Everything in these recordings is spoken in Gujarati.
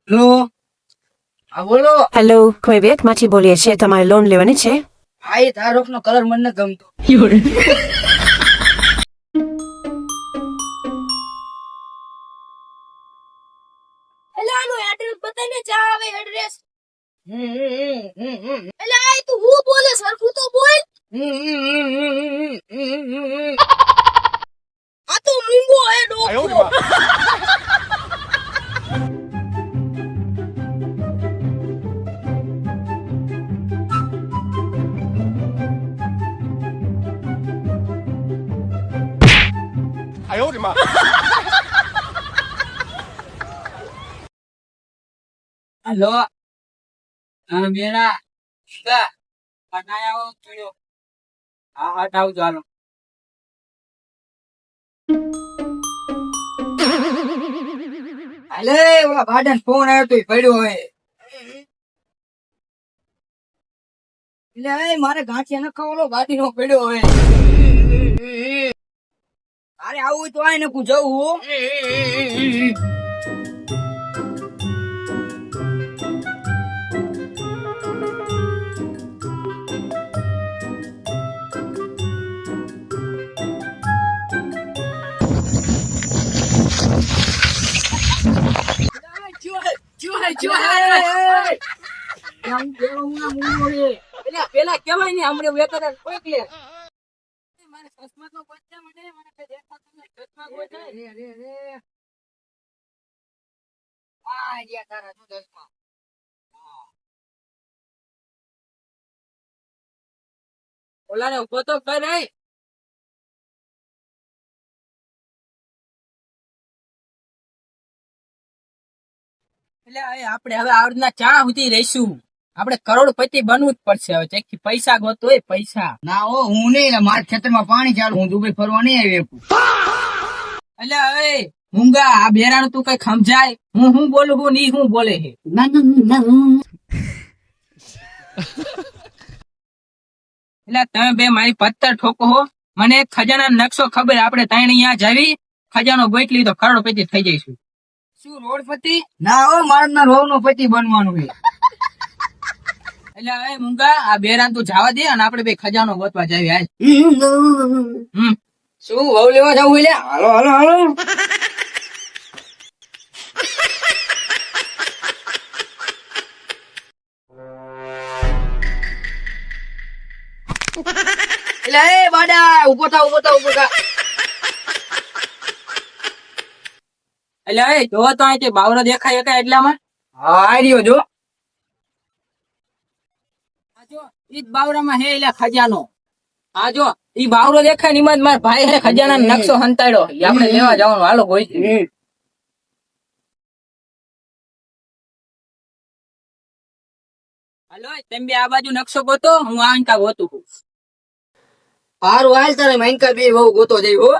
હેલો. હા બોલો. હેલો, કોઈ બેંકમાંથી બોલીએ છીએ. તમારે લોન લેવાની છે? હા એ તારો નો કલર મને નથી ગમતો. એલા આનું એડ્રેસ બતાઈને જા આવે એડ્રેસ. હમ. એલા આ તું હું બોલે સરખું તો બોલ. આ તો મૂંગો હે ડોકો. હેલો. હા બેના. કા પટાયા ચડ્યો. હા હટાવ ચાલો. અલે ઓલા ભાડન ફોન આવ્યો તો પડ્યો હે. એટલે મારે ગાંઠિયા ન ખાવાનો ગાડી નો પડ્યો હે. અરે આવું તો આય નકું જવું. પેલા કેવાય ને હમણાં વેતર કોઈક લે મારે ચશ્મા તો બચ્ચા મને મને કઈ દેખાતું નહીં. ચશ્મા કોઈ જાય રે આ ગયા તારા શું ચશ્મા. ઓલા ને ઉભો તો કર નહીં. એટલે આપણે હવે આવડના ચા સુધી રહીશું. આપણે કરોડપતિ બનવું જ પડશે હવે. ચેકથી પૈસા ગોતો હોય પૈસા. ના હો હું નહીં. મારા ખેતરમાં પાણી ચાલુ. હું દુબઈ ફરવા નહીં આવી શકું. એટલે હવે મૂંગા આ બેરાનું તું કઈ સમજાય. હું બોલું હું નહીં હું બોલે છે. એટલે તમે બે મારી પત્તર ઠોકો હો. મને એક ખજાના નકશો ખબર. આપણે ત્રણ અહીંયા જાવી ખજાનો ગોઈટ તો કરોડપતિ થઈ જઈશું. શું રોડપતિ? ના હો મારના રોડ નો પતિ બનવાનું છે. એટલે હવે મૂંગા આ બેરાન તું જવા દે અને આપણે બે ખજાનો ગોતવા જાવી. હાલ શું વહુ લેવા જવું એટલે હાલો હાલો હાલો. એટલે એ બાડા ઉભો થા ઉભો થા ઉભો થા. એટલે એ જો તો અહીંથી બાવરો દેખાય કે એટલામાં. હા આર્યો જો. આ જો ઈ બાવરામાં હે એટલે ખજાનો. આ જો ઈ બાવરો દેખાય ને એમાં મારા ભાઈ હે ખજાના નકશો હંતાડ્યો. ઈ આપણે લેવા જવાનું. હાલો કોઈ. હાલો તમે બે આ બાજુ નકશો ગોતો. હું આ અંકા ગોતું છું. હારું હાલ તારે મૈનકા બે બહુ ગોતો જઈ હો.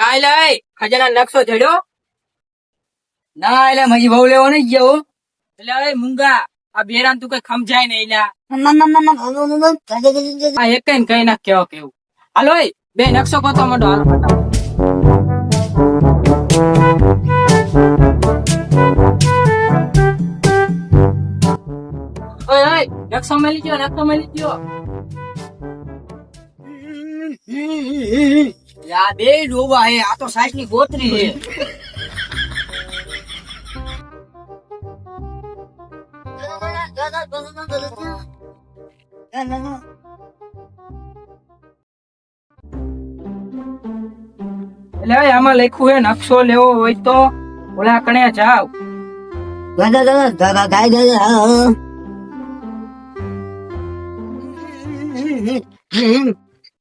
કાલે ખજાના નકશો જડ્યો. ના એટલે મજી બહુ લેવો નહીં ગયો. એટલે હવે મૂંગા આ બેરાન તું કઈ સમજાય ને એલા. આ એક કઈ ના કેવો કેવું. હાલો બે નકશો ગોતો માંડો. હાલો ફટાફટ. ઓય ઓય નકશો મેલી ગયો નકશો મેલી ગયો. યા બે ડોબા હે. આ તો સાસ ની ગોતરી હે. એટલે આમાં લખ્યું હે નકશો લેવો હોય તો ઓલા કણે જાવ.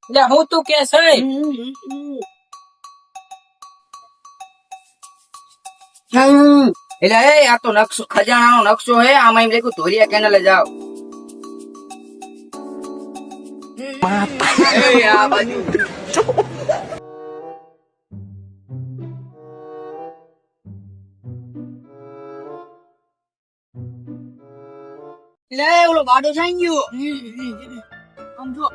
એટલે હું તું કે છે. એટલે આ તો નકશો ખજાનાનો નકશો હે. આમાં એમ લખ્યું ધોરિયા કેનાલે જાવ. આ બાજુ લે ઓલો બાડો જાય ગયો આમ જો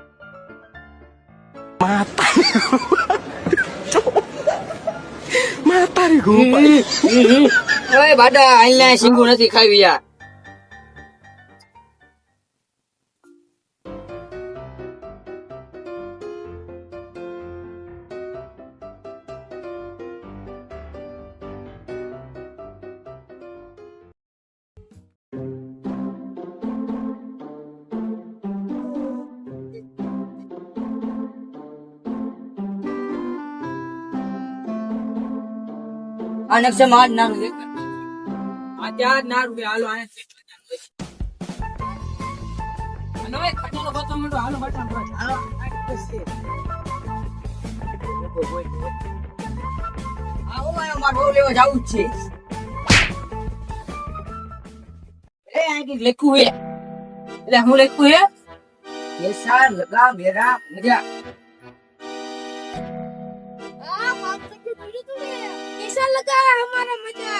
ઓય બાડા આઈલા સિંગુ નથી ખાવી યાર આ નકશા માં નાનું દેખ આ ત્યાં નાનું બે હાલો આને અને ઓય ખટાનો બતો મંડો હાલો બટા હાલો આવો આયો માર બહુ લેવા જાવું જ છે એ આ કે લખું હે એટલે હું લખું હે એસા લગા મેરા મજા हाँ, कैसा लगा हमारा मजा